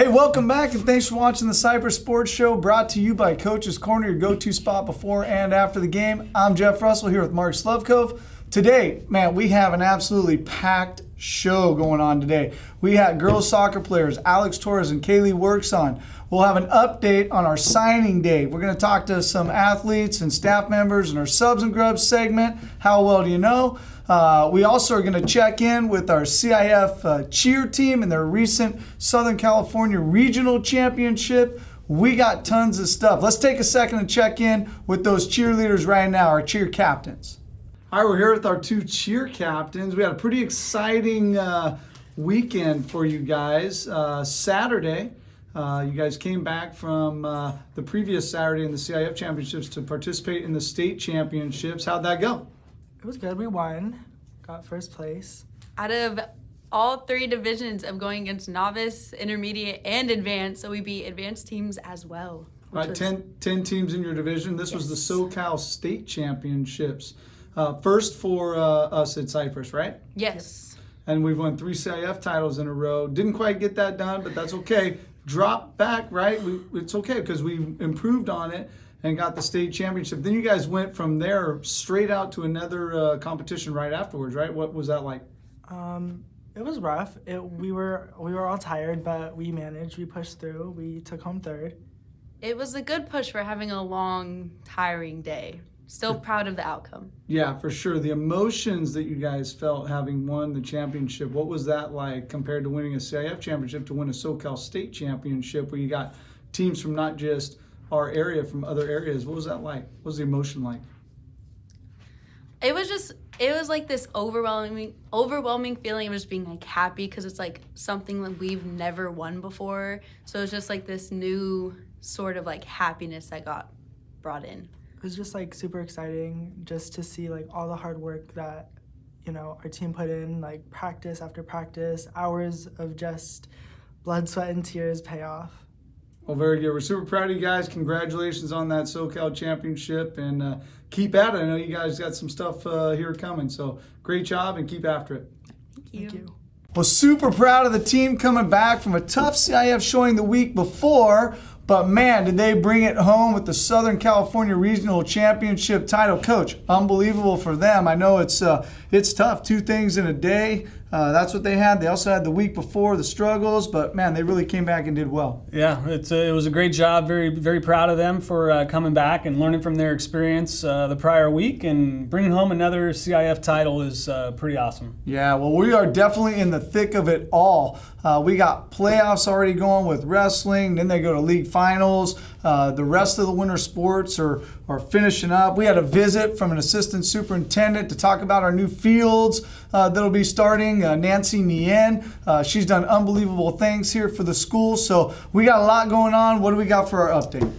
welcome back, and thanks for watching the Cypress Sports Show, brought to you by Coach's Corner, your go-to spot before and after the game. I'm Jeff Russell here with Mark Slevcove. Today, man, we have an absolutely packed show going on today. We had girls soccer players Alex Torres and Kaleigh Works on. We'll have an update on our signing day. We're going to talk to some athletes and staff members in our Subs and Grubs segment. How well do you know? We also are going to check in with our CIF cheer team and their recent Southern California Regional Championship. We got tons of stuff. Let's take a second and check in with those cheerleaders right now, our cheer captains. All right, we're here with our two cheer captains. We had a pretty exciting weekend for you guys. Saturday, you guys came back from the previous Saturday in the CIF championships to participate in the state championships. How'd that go? It was good. We won. Got first place. Out of all three divisions of going against novice, intermediate, and advanced, so we beat advanced teams as well. Right, 10 teams in your division. This was the SoCal State Championships. First for us at Cypress, right? Yes. And we've won 3 CIF titles in a row. Didn't quite get that done, but that's okay. Drop back, right? It's okay because we improved on it and got the state championship. Then you guys went from there straight out to another competition right afterwards, right? What was that like? It was rough. We were all tired, but we managed. We pushed through. We took home third. It was a good push for having a long, tiring day. Still proud of the outcome. Yeah, for sure. The emotions that you guys felt having won the championship, what was that like compared to winning a CIF championship to win a SoCal State championship where you got teams from not just our area, from other areas? What was that like? What was the emotion like? It was like this overwhelming feeling of just being like happy because it's like something that we've never won before. So it's just like this new sort of like happiness that got brought in. It was just like super exciting just to see like all the hard work that, our team put in, like practice after practice, hours of just blood, sweat, and tears pay off. Well, very good. We're super proud of you guys. Congratulations on that SoCal championship, and keep at it. I know you guys got some stuff here coming, so great job and keep after it. Thank you. Well, super proud of the team coming back from a tough CIF showing the week before. But man, did they bring it home with the Southern California Regional Championship title. Coach, unbelievable for them. I know it's tough, 2 things in a day. That's what they had. They also had the week before, the struggles, but man, they really came back and did well. Yeah, it was a great job. Very, very proud of them for coming back and learning from their experience the prior week, and bringing home another CIF title is pretty awesome. Yeah, well, we are definitely in the thick of it all. We got playoffs already going with wrestling, then they go to league finals. The rest of the winter sports are finishing up. We had a visit from an assistant superintendent to talk about our new fields that'll be starting, Nancy Nian. She's done unbelievable things here for the school, so we got a lot going on. What do we got for our update?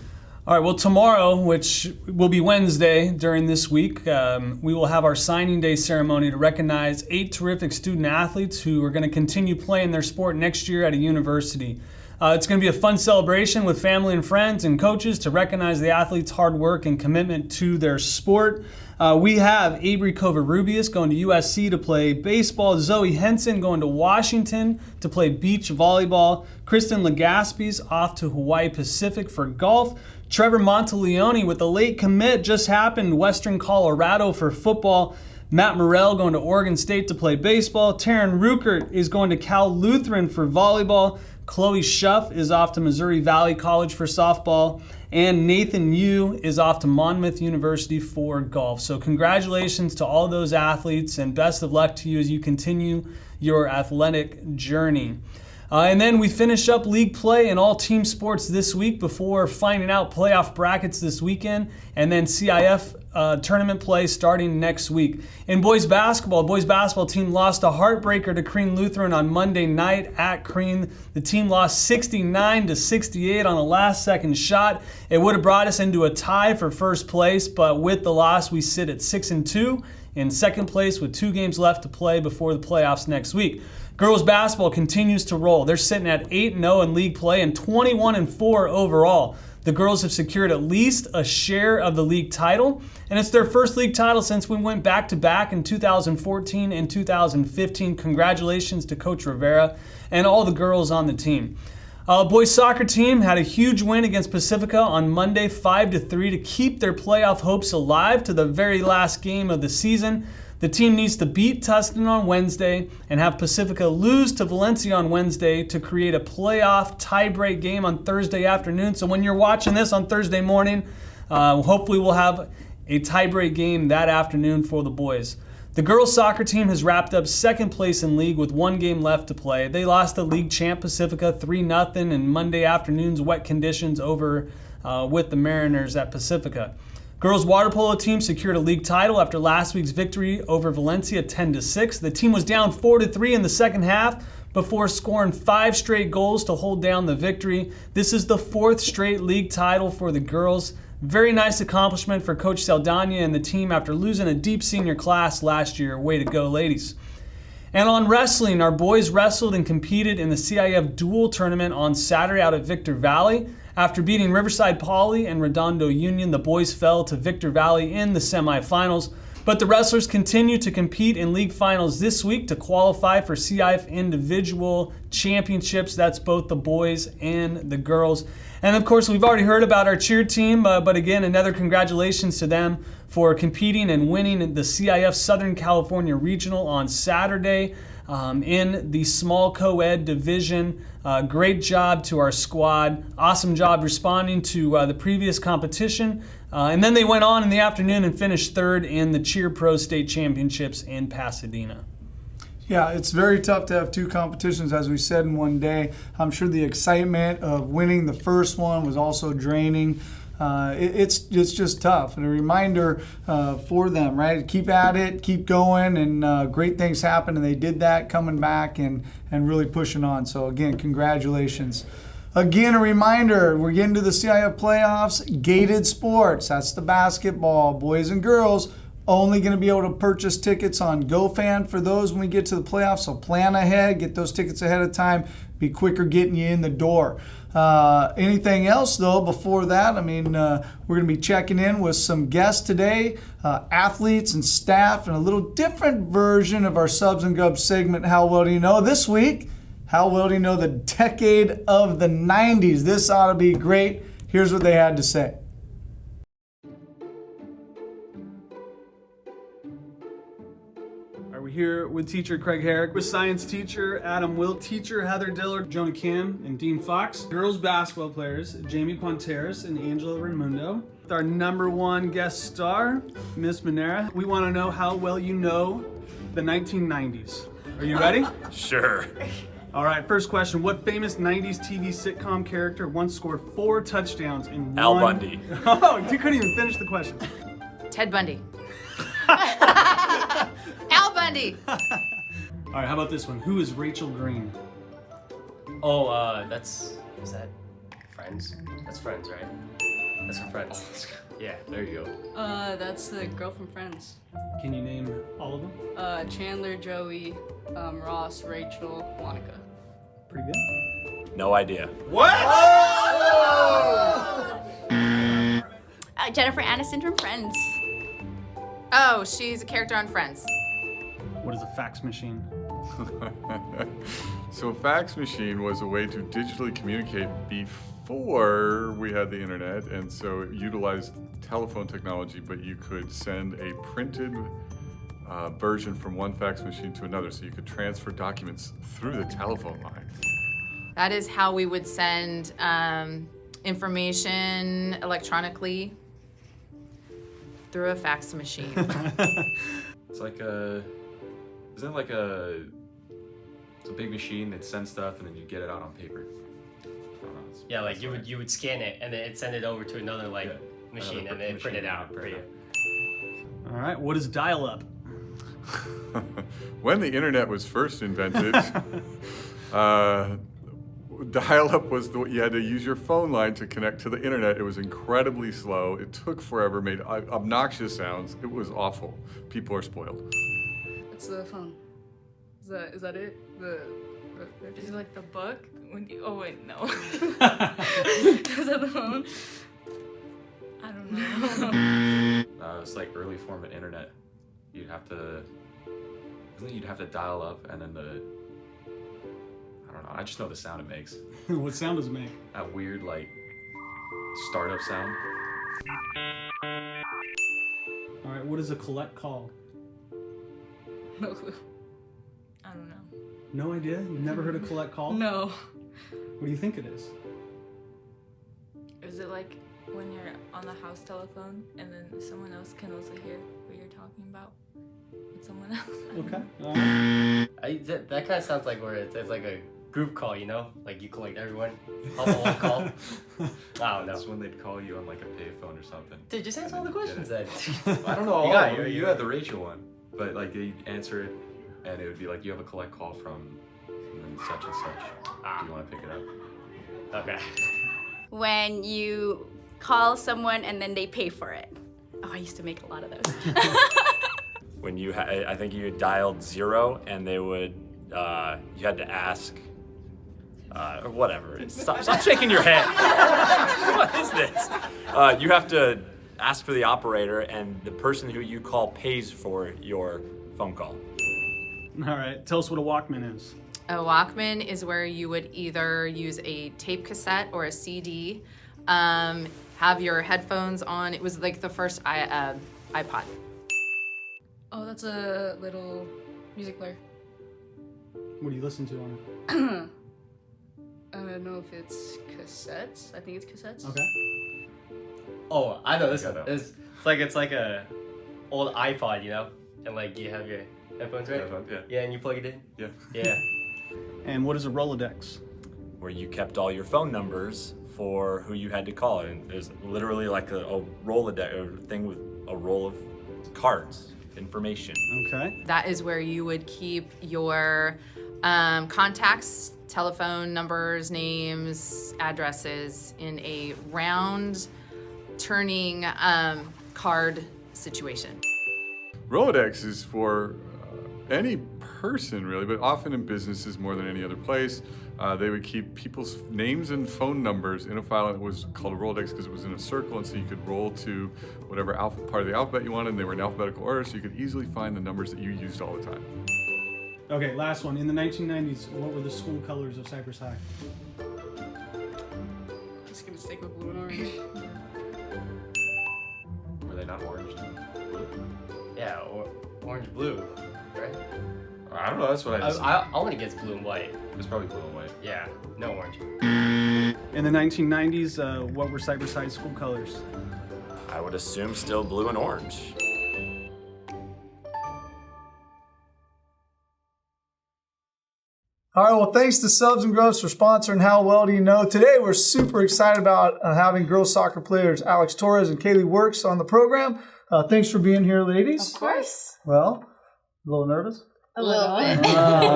All right, well, tomorrow, which will be Wednesday during this week, we will have our signing day ceremony to recognize 8 terrific student athletes who are going to continue playing their sport next year at a university. It's going to be a fun celebration with family and friends and coaches to recognize the athletes' hard work and commitment to their sport. We have Avery Covarrubias going to USC to play baseball, Zoe Henson going to Washington to play beach volleyball, Kristen Legaspie's off to Hawaii Pacific for golf, Trevor Monteleone with a late commit just happened, Western Colorado for football, Matt Morrell going to Oregon State to play baseball, Taryn Ruckert is going to Cal Lutheran for volleyball, Chloe Schuff is off to Missouri Valley College for softball, and Nathan Yu is off to Monmouth University for golf. So congratulations to all those athletes, and best of luck to you as you continue your athletic journey. And then we finish up league play and all team sports this week before finding out playoff brackets this weekend, and then CIF tournament play starting next week. In boys basketball team lost a heartbreaker to Crean Lutheran on Monday night at Crean. The team lost 69-68 on a last-second shot. It would have brought us into a tie for first place, but with the loss, we sit at 6-2 in second place with 2 games left to play before the playoffs next week. Girls basketball continues to roll. They're sitting at 8-0 in league play and 21-4 overall. The girls have secured at least a share of the league title, and it's their first league title since we went back-to-back in 2014 and 2015. Congratulations to Coach Rivera and all the girls on the team. Boys soccer team had a huge win against Pacifica on Monday, 5-3, to keep their playoff hopes alive to the very last game of the season. The team needs to beat Tustin on Wednesday and have Pacifica lose to Valencia on Wednesday to create a playoff tiebreak game on Thursday afternoon. So when you're watching this on Thursday morning, hopefully we'll have a tiebreak game that afternoon for the boys. The girls soccer team has wrapped up second place in league with 1 game left to play. They lost to league champ Pacifica 3-0 in Monday afternoon's wet conditions over with the Mariners at Pacifica. Girls water polo team secured a league title after last week's victory over Valencia 10-6. The team was down 4-3 in the second half before scoring 5 straight goals to hold down the victory. This is the 4th straight league title for the girls. Very nice accomplishment for Coach Saldana and the team after losing a deep senior class last year. Way to go, ladies. And on wrestling, our boys wrestled and competed in the CIF dual tournament on Saturday out at Victor Valley. After beating Riverside Poly and Redondo Union, the boys fell to Victor Valley in the semifinals. But the wrestlers continue to compete in league finals this week to qualify for CIF individual championships. That's both the boys and the girls. And of course, we've already heard about our cheer team, but again, another congratulations to them for competing and winning the CIF Southern California Regional on Saturday in the small co-ed division. Great job to our squad. Awesome job responding to the previous competition. And then they went on in the afternoon and finished 3rd in the Cheer Pro State Championships in Pasadena. Yeah, it's very tough to have 2 competitions, as we said, in one day. I'm sure the excitement of winning the first one was also draining. It's just tough. And a reminder for them, right? Keep at it, keep going, and great things happen. And they did that, coming back and really pushing on. So again, congratulations. Again, a reminder, we're getting to the CIF playoffs, gated sports. That's the basketball, boys and girls. Only going to be able to purchase tickets on GoFan for those when we get to the playoffs. So plan ahead, get those tickets ahead of time, be quicker getting you in the door. Anything else, though, before that? I mean, we're going to be checking in with some guests today, athletes and staff, and a little different version of our Subs and Gubs segment, How Well Do You Know? This week, how well do you know the decade of the 90s? This ought to be great. Here's what they had to say. We're here with teacher Craig Herrick, with science teacher Adam Wilt, teacher Heather Diller, Jonah Kim, and Dean Fox. Girls basketball players Jamie Ponteras and Angela Raimundo. With our #1 guest star, Miss Manera. We want to know how well you know the 1990s. Are you ready? Sure. All right, first question. What famous 90s TV sitcom character once scored 4 touchdowns in Al one... Bundy. Oh, you couldn't even finish the question. Ted Bundy. Al Bundy. All right, how about this one? Who is Rachel Green? Oh, is that Friends? That's Friends, right? That's from Friends. Yeah, there you go. That's the girl from Friends. Can you name all of them? Chandler, Joey, Ross, Rachel, Monica. Pretty good. No idea. What? Jennifer Aniston from Friends. Oh, she's a character on Friends. What is a fax machine? So a fax machine was a way to digitally communicate before we had the internet, and so it utilized telephone technology, but you could send a printed version from one fax machine to another, so you could transfer documents through the telephone line. That is how we would send information electronically through a fax machine. It's like isn't it like it's a big machine that sends stuff and then you get it out on paper. I don't know, Yeah, like you would scan it and then it'd send it over to another machine and then print it out for you. All right, what is dial-up? When the internet was first invented, dial-up was you had to use your phone line to connect to the internet. It was incredibly slow. It took forever, made obnoxious sounds. It was awful. People are spoiled. It's the phone. Is that it? Is it like the book? Oh wait, no. Is that the phone? I don't know. It's like early form of internet. You'd have to dial up and then I don't don't know. I just know the sound it makes. What sound does it make? That weird, like, startup sound. All right, what is a collect call? No clue. I don't know. No idea? You've never heard a collect call? No. What do you think it is? Is it like when you're on the house telephone and then someone else can also hear what you're talking about with someone else? Okay. That kind of sounds like where it's like a group call, you know? Like you collect everyone, all the one call. I don't know. That's when they'd call you on like a payphone or something. Dude, just answer all the questions then. I don't know. You got it, You had the Rachel one, but like they answer it, and it would be like you have a collect call from and then such and such. Do you want to pick it up? Okay. When you call someone and then they pay for it. Oh, I used to make a lot of those. When you, I think you dialed 0 and they would, you had to ask, or whatever. Stop shaking your head. What is this? You have to ask for the operator and the person who you call pays for your phone call. All right, tell us what a Walkman is. A Walkman is where you would either use a tape cassette or a CD, have your headphones on. It was like the first iPod. Oh, that's a little music player. What do you listen to on it? I don't know if it's cassettes. I think it's cassettes. Okay. Oh, I know this Yeah, one. no. It's like a old iPod, you know? And like you have your headphones, right? Yeah. Yeah, and you plug it in? Yeah. Yeah. And what is a Rolodex? Where you kept all your phone numbers for who you had to call. And there's literally like a Rolodex, a thing with a roll of cards, information. Okay. That is where you would keep your contacts, telephone numbers, names, addresses in a round turning card situation. Rolodex is for any person really, but often in businesses more than any other place. They would keep people's names and phone numbers in a file, and it was called a Rolodex because it was in a circle, and so you could roll to whatever part of the alphabet you wanted, and they were in alphabetical order, so you could easily find the numbers that you used all the time. Okay, last one. In the 1990s, what were the school colors of Cypress High? I'm just gonna stick with blue and orange. Were they not orange and blue? Yeah, or orange blue, right? I don't know. That's what I. I want to guess blue and white. It was probably blue and white. Yeah, no orange. In the 1990s, what were Cypress High school colors? I would assume still blue and orange. All right, well, thanks to Subs and Grubs for sponsoring How Well Do You Know. Today, we're super excited about having girls soccer players Alex Torres and Kaleigh Works on the program. Thanks for being here, ladies. Of course. Well, a little nervous? A little bit.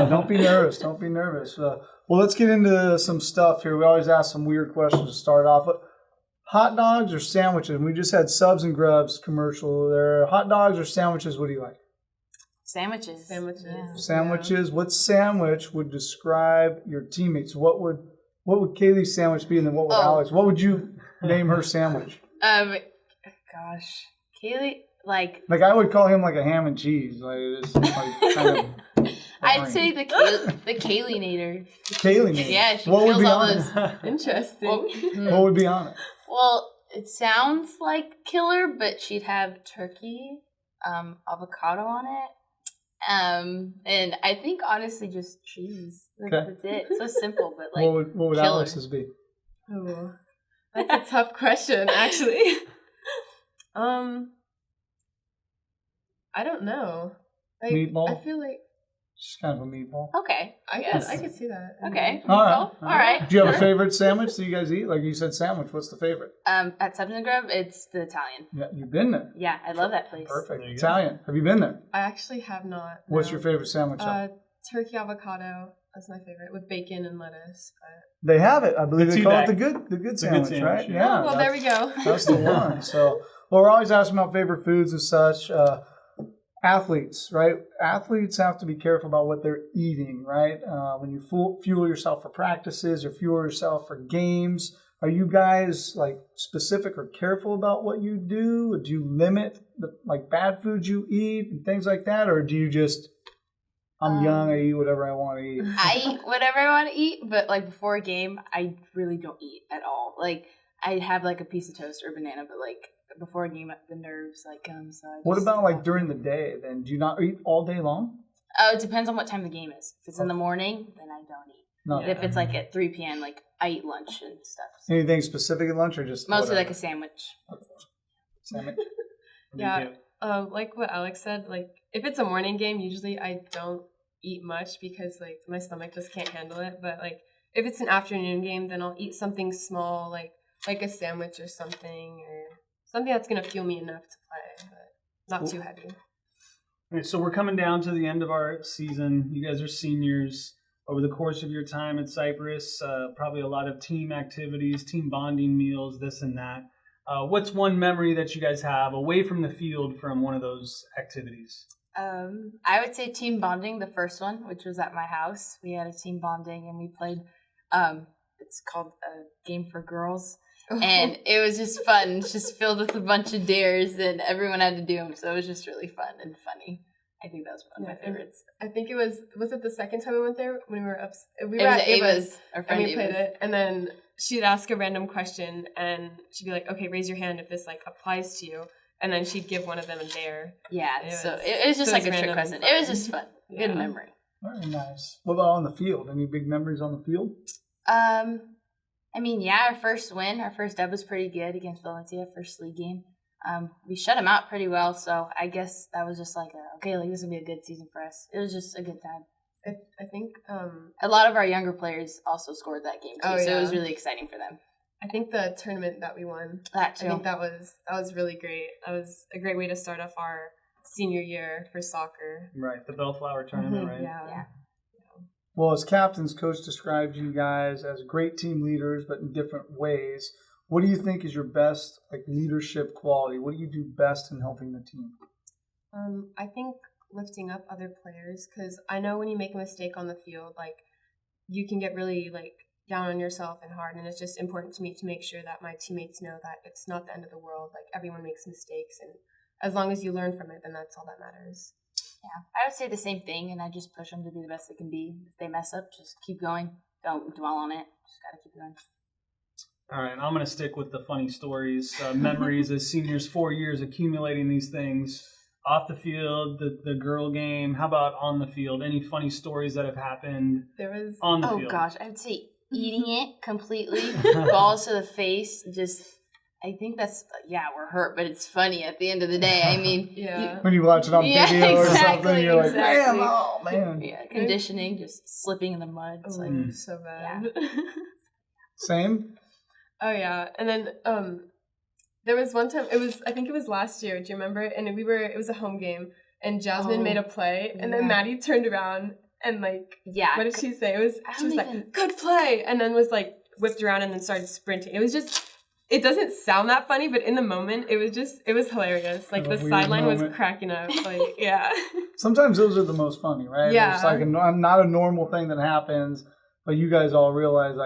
Don't be nervous. Don't be nervous. Well, let's get into some stuff here. We always ask some weird questions to start off. Hot dogs or sandwiches? We just had Subs and Grubs commercial there. Hot dogs or sandwiches? What do you like? Sandwiches. Sandwiches. Yeah. Sandwiches. What sandwich would describe your teammates? What would Kaleigh's sandwich be, and then what would Alex? What would you name her sandwich? Gosh, Kaleigh, like I would call him like a ham and cheese. Like it's like kind of. I'd say the Kaleigh-nator. Kaleigh. Yeah, she What would kills be all on those. it? Interesting. What would be on it? Well, it sounds like killer, but she'd have turkey, avocado on it. And I think honestly just cheese. Like, Okay. that's it. So simple, but like What would killer. Alex's be? Oh, that's a tough question, actually. I don't know. Like, Meatball? I feel like Just kind of a meatball. Okay. I guess. could see that. Okay. All right. Well, all right. Do you have a favorite sandwich that you guys eat? Like you said, sandwich. What's the favorite? At Subs and Grub, it's the Italian. Yeah, you've been there. Yeah, I love that place. Perfect. Italian. Have you been there? I actually have not. What's no. your favorite sandwich? Turkey avocado. That's my favorite with bacon and lettuce. They have it. I believe The they call it teabag. the good The good sandwich, right? sandwich, Yeah. Well, there we go. That's the one. So, well, we're always asking about favorite foods and such. Athletes, right? Athletes have to be careful about what they're eating, right? When you fuel yourself for practices or fuel yourself for games, are you guys like specific or careful about what you do? Do you limit the bad foods you eat and things like that, or do you just I'm young, I eat whatever I want to eat. I eat whatever I want to eat, but like before a game, I really don't eat at all. Like I'd have like a piece of toast or a banana, but like before a game, the nerves like come. So What about like during the day? Then do you not eat all day long? It depends on what time the game is. If it's in the morning, then I don't eat. No. If it's like at 3 p.m., like I eat lunch and stuff. Anything specific at lunch or just Mostly whatever? like a sandwich. Sandwich? Yeah, like what Alex said, like if it's a morning game, usually I don't eat much because like my stomach just can't handle it. But like if it's an afternoon game, then I'll eat something small, like a sandwich or something that's gonna fuel me enough to play, but not too heavy. All right, so we're coming down to the end of our season. You guys are seniors. Over the course of your time at Cypress, probably a lot of team activities, team bonding meals, this and that. What's one memory that you guys have away from the field from one of those activities? I would say team bonding, the first one, which was at my house. We had a team bonding and we played, it's called a game for girls. And it was just fun. It's just filled with a bunch of dares and everyone had to do them. So it was just really fun and funny. I think that was one of my favorites. I think it was it the second time we went there when we were up? We were was at Ava's, our friend and we played Ava's. it. And then she'd ask a random question and she'd be like, okay, raise your hand if this like applies to you. And then she'd give one of them a dare. Yeah, it was just like a trick question. It was just fun. Yeah. Good memory. Very nice. What about on the field? Any big memories on the field? I mean, yeah, our first win, our first dub was pretty good against Valencia, first league game. We shut them out pretty well, so I guess that was just like, okay, like this will be a good season for us. It was just a good time. I think a lot of our younger players also scored that game too, so yeah. it was really exciting for them. I think the tournament that we won, That too. I think that was really great. That was a great way to start off our senior year for soccer. Right, the Bellflower tournament, right? Yeah. Well, as captains, Coach described you guys as great team leaders, but in different ways. What do you think is your best leadership quality? What do you do best in helping the team? I think lifting up other players, because I know when you make a mistake on the field, like you can get really down on yourself and hard, and it's just important to me to make sure that my teammates know that it's not the end of the world. Like everyone makes mistakes, and as long as you learn from it, then that's all that matters. Yeah, I would say the same thing, and I just push them to be the best they can be. If they mess up, just keep going. Don't dwell on it. Just gotta keep going. All right, I'm going to stick with the funny stories, memories as seniors, 4 years accumulating these things. Off the field, the girl game. How about on the field? Any funny stories that have happened on the field? Oh gosh, I would say eating it completely, balls to the face. Just, I think that's we're hurt, but it's funny at the end of the day. I mean, when you watch it on video or something, you're like, exactly. man, oh man. Yeah, conditioning, just slipping in the mud. It's like so bad. Yeah. Same. Oh yeah, and then there was one time. I think it was last year. Do you remember? And it was a home game, and Jasmine made a play, and then Maddie turned around and what did she say? She was like, "Good play," and then was whipped around and then started sprinting. It was just. It doesn't sound that funny, but in the moment, it was hilarious. The sideline was cracking up. Sometimes those are the most funny, right? Yeah. It's not a normal thing that happens, but you guys all realize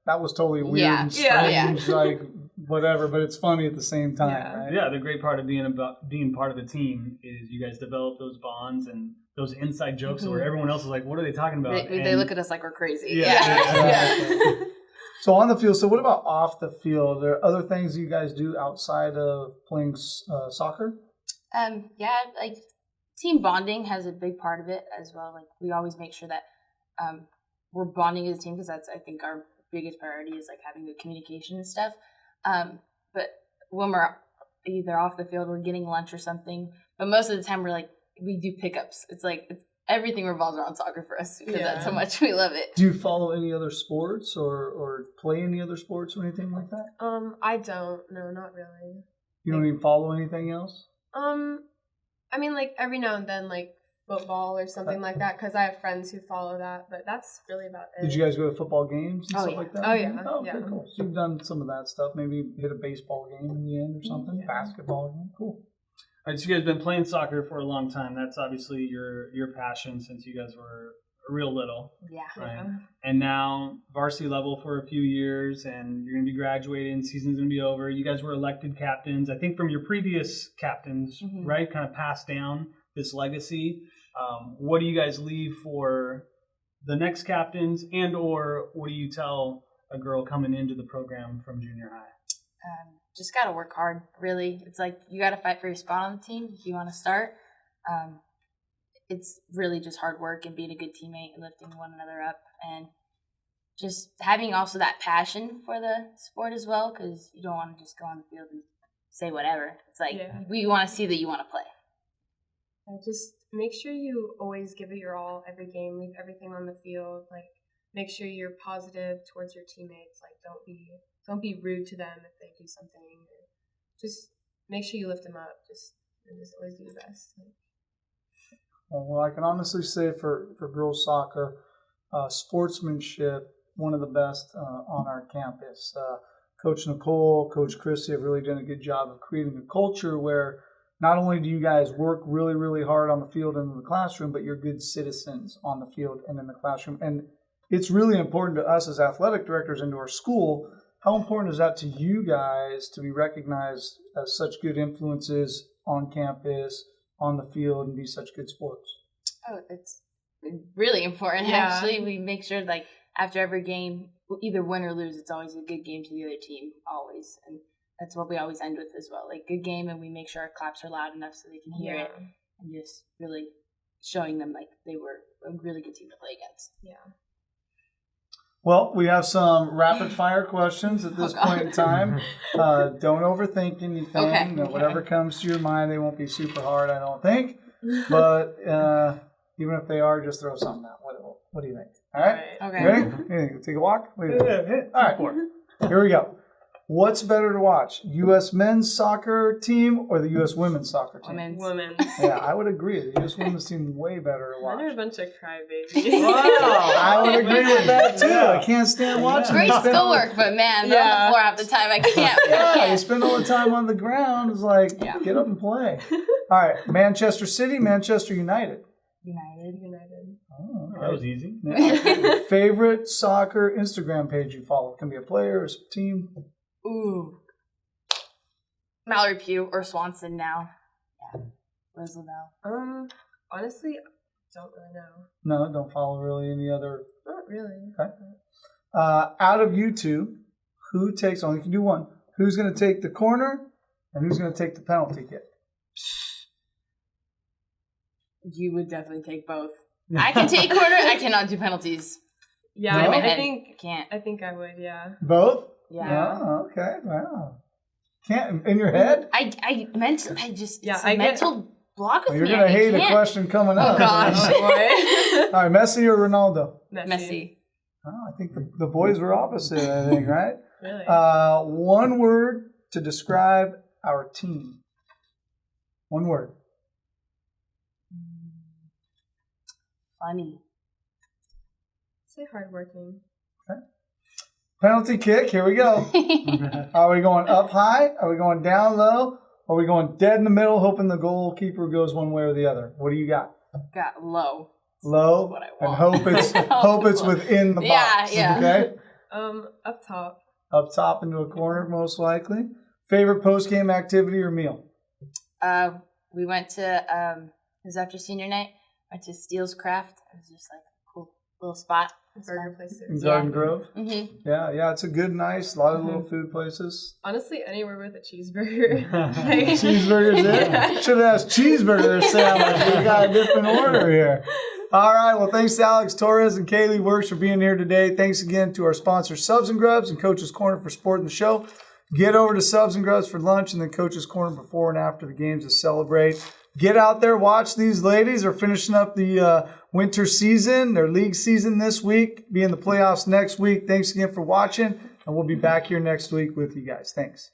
that was totally weird and strange, whatever, but it's funny at the same time, right? Yeah, the great part of being part of a team is you guys develop those bonds and those inside jokes where everyone else is like, what are they talking about? They look at us like we're crazy. Yeah. So on the field, what about off the field? Are there other things you guys do outside of playing soccer? Team bonding has a big part of it as well. We always make sure that we're bonding as a team because that's, I think, our biggest priority is having good communication and stuff. But when we're either off the field, we're getting lunch or something. But most of the time we do pickups. It's everything revolves around soccer for us because that's how much we love it. Do you follow any other sports or play any other sports or anything like that? I don't. No, not really. You don't even follow anything else? I mean, every now and then, football or something like that, because I have friends who follow that, but that's really about it. Did you guys go to football games and stuff like that? Oh, yeah. Oh, okay, cool. So you've done some of that stuff. Maybe hit a baseball game in the end or something, basketball game. Cool. All right, so you guys have been playing soccer for a long time. That's obviously your passion since you guys were real little. Yeah. Right? And now varsity level for a few years, and you're going to be graduating. Season's going to be over. You guys were elected captains, I think, from your previous captains, right? Kind of passed down this legacy. What do you guys leave for the next captains, and or what do you tell a girl coming into the program from junior high? Just got to work hard, really. It's like you got to fight for your spot on the team if you want to start. It's really just hard work and being a good teammate and lifting one another up, and just having also that passion for the sport as well, because you don't want to just go on the field and say whatever. It's like we want to see that you want to play. Just make sure you always give it your all every game. Leave everything on the field. Like, make sure you're positive towards your teammates. Like, don't be rude to them if they do something. Just make sure you lift them up. Just always do your best. Well, I can honestly say for girls soccer, sportsmanship, one of the best on our campus. Coach Nicole, Coach Christy have really done a good job of creating a culture where not only do you guys work really, really hard on the field and in the classroom, but you're good citizens on the field and in the classroom. And it's really important to us as athletic directors and to our school. How important is that to you guys to be recognized as such good influences on campus, on the field, and be such good sports? Oh, it's really important, actually. We make sure, like, after every game, either win or lose, it's always a good game to the other team, always. And that's what we always end with as well. Like, good game, and we make sure our claps are loud enough so they can hear it. And just really showing them, like, they were a really good team to play against. Yeah. Well, we have some rapid-fire questions at this point in time. Don't overthink anything. Okay. You know, whatever comes to your mind, they won't be super hard, I don't think. But even if they are, just throw something out. What do you think? All right? Okay. Ready? Take a walk? All right. Here we go. What's better to watch, U.S. men's soccer team or the U.S. women's soccer team? Women's. Yeah, I would agree. The U.S. women's team way better to watch. They're a bunch of crybabies. Wow, I would agree with that too. I can't stand watching. Great schoolwork, but man, they're on the floor half the time. I can't. You spend all the time on the ground. It's like, get up and play. All right, Manchester City, Manchester United. United. Oh, okay. That was easy. Favorite soccer Instagram page you follow? Can be a player or a team. Ooh. Mallory Pugh or Swanson now. Yeah. Where's Lavelle? Honestly, don't really know. No, don't follow really any other. Not really. Okay. Out of you two, who takes, only can do one, who's going to take the corner and who's going to take the penalty kick? You would definitely take both. I can take corner. I cannot do penpenalties. Yeah, No? I think can't. I think I would. Yeah. Both? Yeah. Oh, okay. Wow. Can't in your head? I just Yeah, it's I a get- mental block with You're me. going to I hate a can't. question coming Oh up. gosh. All right, Messi or Ronaldo? Messi. Oh, I think the boys were opposite, I think, right? Really? One word to describe our team. One word. Funny. Say hardworking. Penalty kick, here we go. Are we going up high? Are we going down low? Are we going dead in the middle, hoping the goalkeeper goes one way or the other? What do you got? Got low. Low, That's what I and want. hope it's within the box. Yeah. Okay. Up top. Up top into a corner, most likely. Favorite post-game activity or meal? We went to it was after senior night. Went to Steele's Craft. It was just like a cool little spot. Burger places. In Garden Grove? Mm-hmm. Yeah, it's a good, nice, lot of little food places. Honestly, anywhere with a cheeseburger. Cheeseburgers there? Should have asked cheeseburger sandwich. We got a different order here. All right, well, thanks to Alex Torres and Kaleigh Works for being here today. Thanks again to our sponsors, Subs and Grubs and Coach's Corner for supporting the show. Get over to Subs and Grubs for lunch and then Coach's Corner before and after the games to celebrate. Get out there, watch these ladies. They're finishing up the winter season, their league season this week, be in the playoffs next week. Thanks again for watching, and we'll be back here next week with you guys. Thanks.